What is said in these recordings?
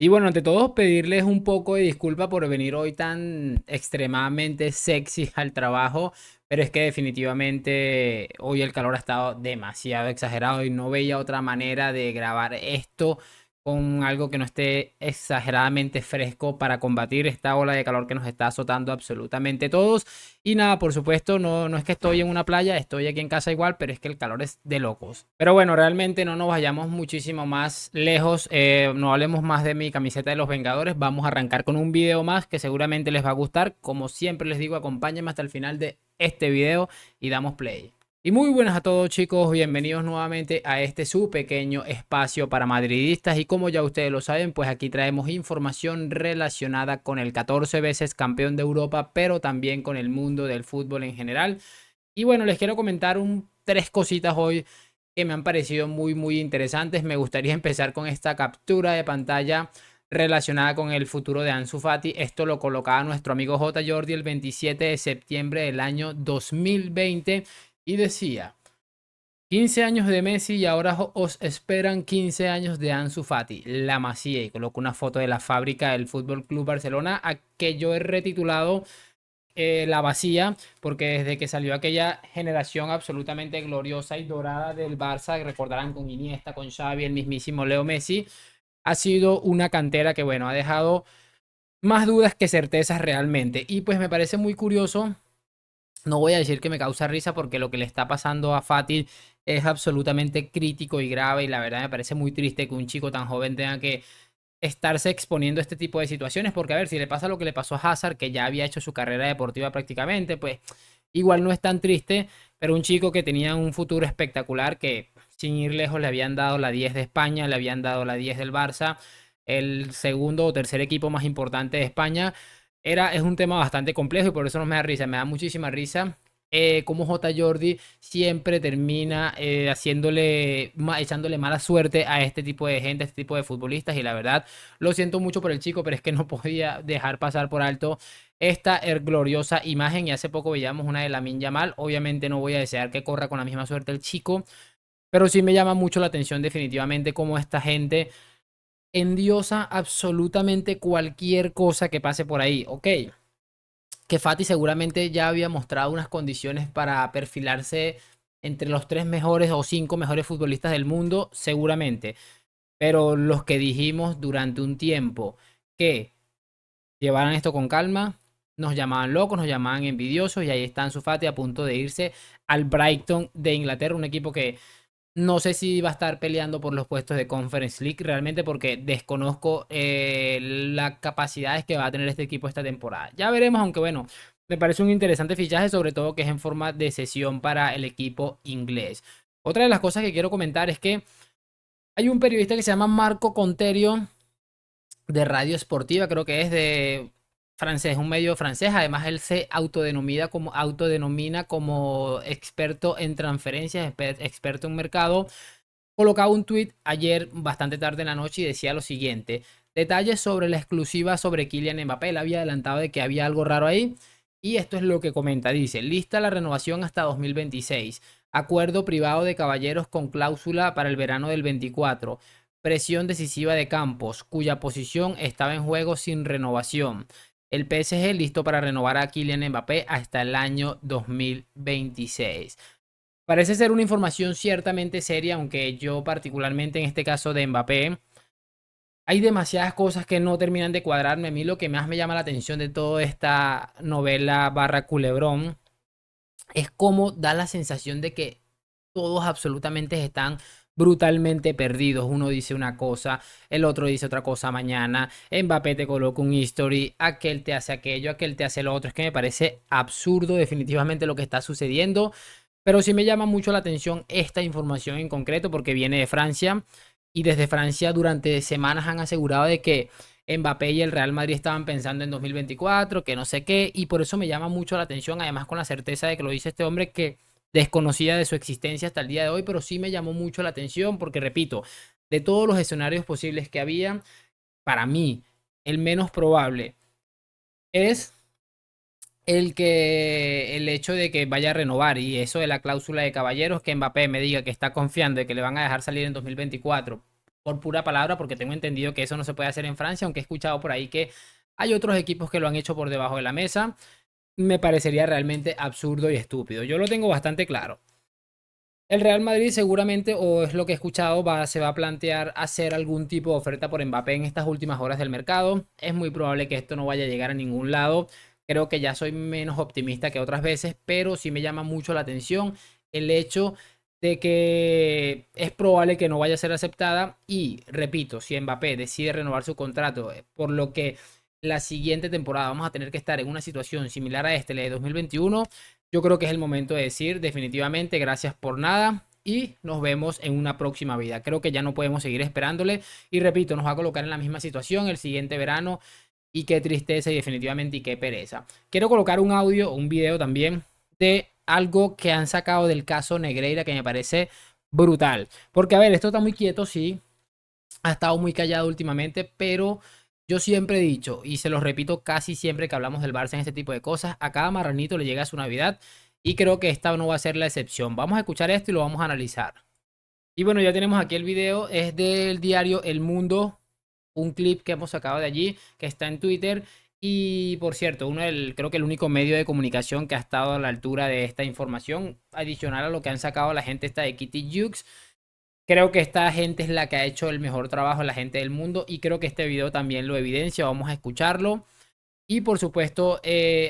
Y bueno, ante todo, pedirles un poco de disculpa por venir hoy tan extremadamente sexy al trabajo, pero es que definitivamente hoy el calor ha estado demasiado exagerado y no veía otra manera de grabar esto con algo que no esté exageradamente fresco para combatir esta ola de calor que nos está azotando absolutamente todos. Y nada, por supuesto, no es que estoy en una playa, estoy aquí en casa igual, pero es que el calor es de locos. Pero bueno, realmente no nos vayamos muchísimo más lejos, no hablemos más de mi camiseta de los Vengadores, vamos a arrancar con un video más que seguramente les va a gustar. Como siempre les digo, acompáñenme hasta el final de este video y damos play. Y muy buenas a todos chicos, bienvenidos nuevamente a este su pequeño espacio para madridistas y como ya ustedes lo saben, pues aquí traemos información relacionada con el 14 veces campeón de Europa, pero también con el mundo del fútbol en general. Y bueno, les quiero comentar tres cositas hoy que me han parecido muy interesantes. Me gustaría empezar con esta captura de pantalla relacionada con el futuro de Ansu Fati. Esto lo colocaba nuestro amigo J. Jordi el 27 de septiembre del año 2020 y decía: 15 años de Messi y ahora os esperan 15 años de Ansu Fati, la Masía, y colocó una foto de la fábrica del Fútbol Club Barcelona, a que yo he retitulado La Vacía, porque desde que salió aquella generación absolutamente gloriosa y dorada del Barça, que recordarán con Iniesta, con Xavi, el mismísimo Leo Messi, ha sido una cantera que, bueno, ha dejado más dudas que certezas realmente. Y pues me parece muy curioso, no voy a decir que me causa risa porque lo que le está pasando a Fati es absolutamente crítico y grave y la verdad me parece muy triste que un chico tan joven tenga que estarse exponiendo a este tipo de situaciones, porque a ver, si le pasa lo que le pasó a Hazard, que ya había hecho su carrera deportiva prácticamente, pues igual no es tan triste, pero un chico que tenía un futuro espectacular, que sin ir lejos le habían dado la 10 de España, le habían dado la 10 del Barça, el segundo o tercer equipo más importante de España, es un tema bastante complejo y por eso no me da risa, me da muchísima risa. Como J. Jordi siempre termina echándole mala suerte a este tipo de gente, a este tipo de futbolistas. Y la verdad, lo siento mucho por el chico, pero es que no podía dejar pasar por alto esta gloriosa imagen. Y hace poco veíamos una de Lamine Yamal. Obviamente no voy a desear que corra con la misma suerte el chico, pero sí me llama mucho la atención definitivamente cómo esta gente endiosa absolutamente cualquier cosa que pase por ahí. Ok, que Fati seguramente ya había mostrado unas condiciones para perfilarse entre los tres mejores o cinco mejores futbolistas del mundo, seguramente. Pero los que dijimos durante un tiempo que llevaran esto con calma, nos llamaban locos, nos llamaban envidiosos y ahí está Ansu Fati a punto de irse al Brighton de Inglaterra, un equipo que no sé si va a estar peleando por los puestos de Conference League realmente porque desconozco las capacidades que va a tener este equipo esta temporada. Ya veremos, aunque bueno, me parece un interesante fichaje, sobre todo que es en forma de cesión para el equipo inglés. Otra de las cosas que quiero comentar es que hay un periodista que se llama Marco Conterio de Radio Esportiva, creo que es de francés, un medio francés. Además, él se autodenomina como experto en transferencias, experto en mercado. Colocaba un tweet ayer bastante tarde en la noche y decía lo siguiente: detalles sobre la exclusiva sobre Kylian Mbappé. Él había adelantado de que había algo raro ahí y esto es lo que comenta. Dice: lista la renovación hasta 2026, acuerdo privado de caballeros con cláusula para el verano del 24, presión decisiva de Campos, cuya posición estaba en juego sin renovación. El PSG listo para renovar a Kylian Mbappé hasta el año 2026. Parece ser una información ciertamente seria, aunque yo particularmente en este caso de Mbappé, hay demasiadas cosas que no terminan de cuadrarme. A mí lo que más me llama la atención de toda esta novela barra culebrón es cómo da la sensación de que todos absolutamente están brutalmente perdidos. Uno dice una cosa, el otro dice otra cosa mañana, Mbappé te coloca un history, aquel te hace aquello, aquel te hace lo otro. Es que me parece absurdo definitivamente lo que está sucediendo, pero sí me llama mucho la atención esta información en concreto porque viene de Francia y desde Francia durante semanas han asegurado de que Mbappé y el Real Madrid estaban pensando en 2024, que no sé qué, y por eso me llama mucho la atención, además con la certeza de que lo dice este hombre que desconocía de su existencia hasta el día de hoy, pero sí me llamó mucho la atención porque, repito, de todos los escenarios posibles que había, para mí, el menos probable es el hecho de que vaya a renovar y eso de la cláusula de caballeros, que Mbappé me diga que está confiando de que le van a dejar salir en 2024 por pura palabra, porque tengo entendido que eso no se puede hacer en Francia, aunque he escuchado por ahí que hay otros equipos que lo han hecho por debajo de la mesa. Me parecería realmente absurdo y estúpido. Yo lo tengo bastante claro. El Real Madrid seguramente, o es lo que he escuchado, se va a plantear hacer algún tipo de oferta por Mbappé en estas últimas horas del mercado. Es muy probable que esto no vaya a llegar a ningún lado. Creo que ya soy menos optimista que otras veces, pero sí me llama mucho la atención el hecho de que es probable que no vaya a ser aceptada. Y repito, si Mbappé decide renovar su contrato, por lo que la siguiente temporada vamos a tener que estar en una situación similar a la de 2021, yo creo que es el momento de decir definitivamente gracias por nada y nos vemos en una próxima vida. Creo que ya no podemos seguir esperándole y repito, nos va a colocar en la misma situación el siguiente verano y qué tristeza y definitivamente y qué pereza. Quiero colocar un audio o un video también de algo que han sacado del caso Negreira que me parece brutal. Porque a ver, esto está muy quieto, sí, ha estado muy callado últimamente, pero yo siempre he dicho, y se lo repito casi siempre que hablamos del Barça en este tipo de cosas, a cada marranito le llega su Navidad y creo que esta no va a ser la excepción. Vamos a escuchar esto y lo vamos a analizar. Y bueno, ya tenemos aquí el video, es del diario El Mundo, un clip que hemos sacado de allí, que está en Twitter. Y por cierto, creo que el único medio de comunicación que ha estado a la altura de esta información, adicional a lo que han sacado la gente esta de Kitty Jukes. Creo que esta gente es la que ha hecho el mejor trabajo, la gente del mundo, y creo que este video también lo evidencia. Vamos a escucharlo. Y por supuesto,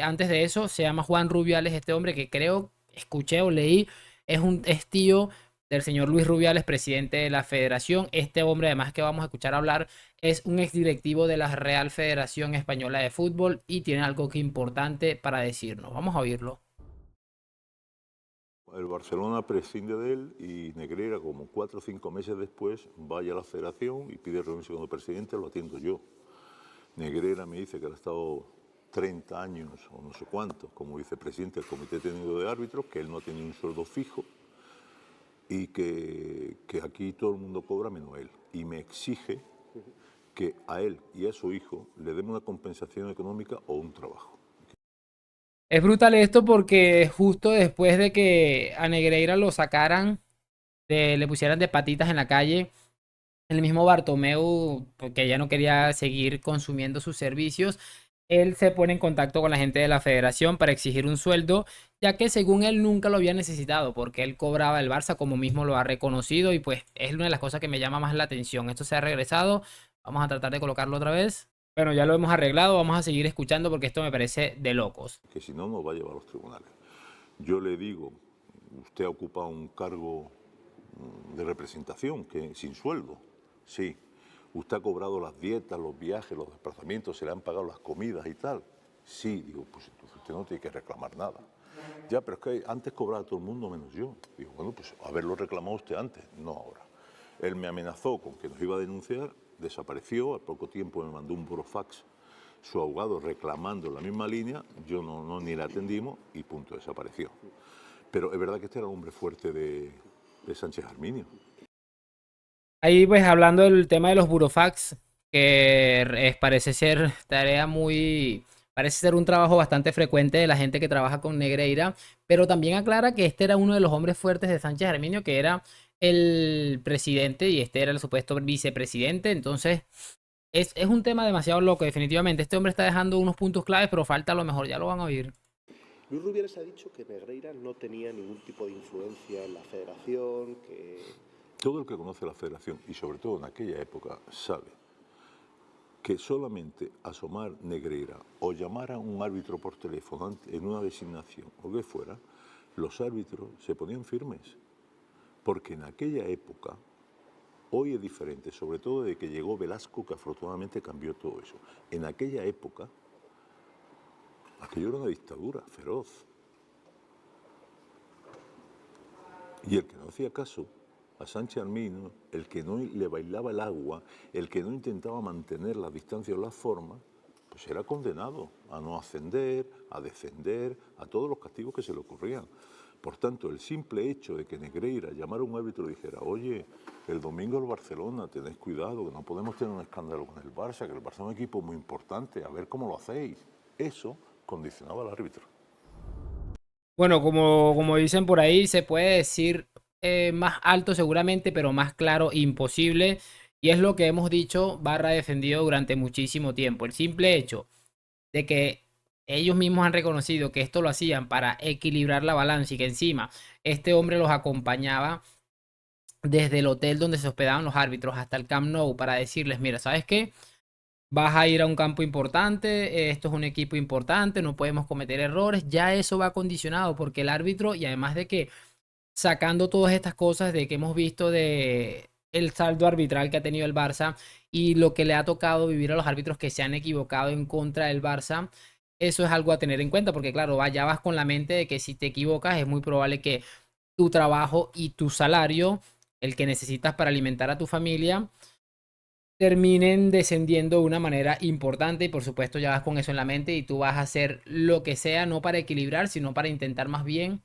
antes de eso, se llama Juan Rubiales, este hombre que creo, escuché o leí, es tío del señor Luis Rubiales, presidente de la federación. Este hombre, además que vamos a escuchar hablar, es un exdirectivo de la Real Federación Española de Fútbol y tiene algo que importante para decirnos. Vamos a oírlo. El Barcelona prescinde de él y Negreira, como 4 o 5 meses después, vaya a la federación y pide reunirse con el presidente, lo atiendo yo. Negreira me dice que él ha estado 30 años o no sé cuántos como vicepresidente del Comité Técnico de Árbitros, que él no tiene un sueldo fijo y que aquí todo el mundo cobra menos él. Y me exige que a él y a su hijo le den una compensación económica o un trabajo. Es brutal esto porque justo después de que a Negreira lo sacaran, le pusieran de patitas en la calle, el mismo Bartomeu, porque ya no quería seguir consumiendo sus servicios, él se pone en contacto con la gente de la federación para exigir un sueldo, ya que según él nunca lo había necesitado, porque él cobraba el Barça como mismo lo ha reconocido y pues es una de las cosas que me llama más la atención. Esto se ha regresado, vamos a tratar de colocarlo otra vez. Bueno, ya lo hemos arreglado, vamos a seguir escuchando porque esto me parece de locos. Que si no, nos va a llevar a los tribunales. Yo le digo, usted ocupa un cargo de representación que sin sueldo, sí. Usted ha cobrado las dietas, los viajes, los desplazamientos, se le han pagado las comidas y tal. Sí, digo, pues entonces usted no tiene que reclamar nada. Ya, pero es que antes cobraba todo el mundo menos yo. Digo, bueno, pues haberlo reclamado usted antes, no ahora. Él me amenazó con que nos iba a denunciar, desapareció, al poco tiempo me mandó un burofax su abogado reclamando en la misma línea, yo ni la atendimos y punto, desapareció. Pero es verdad que este era un hombre fuerte de Sánchez Arminio. Ahí pues hablando del tema de los burofax, que parece ser tarea muy, parece ser un trabajo bastante frecuente de la gente que trabaja con Negreira, pero también aclara que este era uno de los hombres fuertes de Sánchez Arminio, que era el presidente y este era el supuesto vicepresidente, entonces es un tema demasiado loco, definitivamente. Este hombre está dejando unos puntos claves, pero falta a lo mejor, ya lo van a oír. Luis Rubiales ha dicho que Negreira no tenía ningún tipo de influencia en la federación, que... Todo el que conoce la federación, y sobre todo en aquella época, sabe que solamente asomar Negreira o llamar a un árbitro por teléfono en una designación o que fuera, los árbitros se ponían firmes. Porque en aquella época, hoy es diferente, sobre todo de que llegó Velasco, que afortunadamente cambió todo eso. En aquella época, aquello era una dictadura feroz. Y el que no hacía caso a Sánchez Arminio, el que no le bailaba el agua, el que no intentaba mantener la distancia o la forma, pues era condenado a no ascender, a descender, a todos los castigos que se le ocurrían. Por tanto, el simple hecho de que Negreira llamara a un árbitro y dijera, oye, el domingo el Barcelona, tened cuidado, que no podemos tener un escándalo con el Barça, que el Barça es un equipo muy importante, a ver cómo lo hacéis. Eso condicionaba al árbitro. Bueno, como dicen por ahí, se puede decir más alto seguramente, pero más claro imposible. Y es lo que hemos dicho, barra defendido durante muchísimo tiempo. El simple hecho de que ellos mismos han reconocido que esto lo hacían para equilibrar la balanza y que encima este hombre los acompañaba desde el hotel donde se hospedaban los árbitros hasta el Camp Nou para decirles, mira, ¿sabes qué? Vas a ir a un campo importante, esto es un equipo importante, no podemos cometer errores, ya eso va condicionado porque el árbitro, y además de que sacando todas estas cosas de que hemos visto de el saldo arbitral que ha tenido el Barça y lo que le ha tocado vivir a los árbitros que se han equivocado en contra del Barça, eso es algo a tener en cuenta porque claro, ya vas con la mente de que si te equivocas es muy probable que tu trabajo y tu salario, el que necesitas para alimentar a tu familia, terminen descendiendo de una manera importante y por supuesto ya vas con eso en la mente y tú vas a hacer lo que sea, no para equilibrar, sino para intentar más bien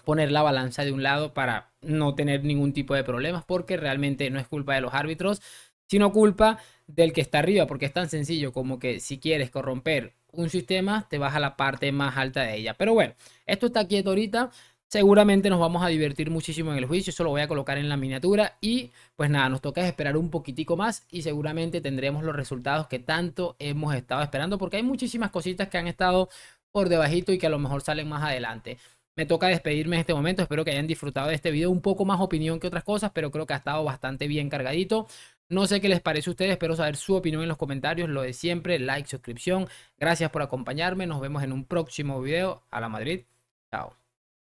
poner la balanza de un lado para no tener ningún tipo de problemas, porque realmente no es culpa de los árbitros, sino culpa del que está arriba, porque es tan sencillo como que si quieres corromper un sistema, te vas a la parte más alta de ella. Pero bueno, esto está quieto ahorita. Seguramente nos vamos a divertir muchísimo en el juicio, eso lo voy a colocar en la miniatura y pues nada, nos toca esperar un poquitico más y seguramente tendremos los resultados que tanto hemos estado esperando porque hay muchísimas cositas que han estado por debajito y que a lo mejor salen más adelante. Me toca despedirme en este momento, espero que hayan disfrutado de este video, un poco más opinión que otras cosas, pero creo que ha estado bastante bien cargadito. No sé qué les parece a ustedes, espero saber su opinión en los comentarios, lo de siempre, like, suscripción. Gracias por acompañarme, nos vemos en un próximo video. A la Madrid, chao.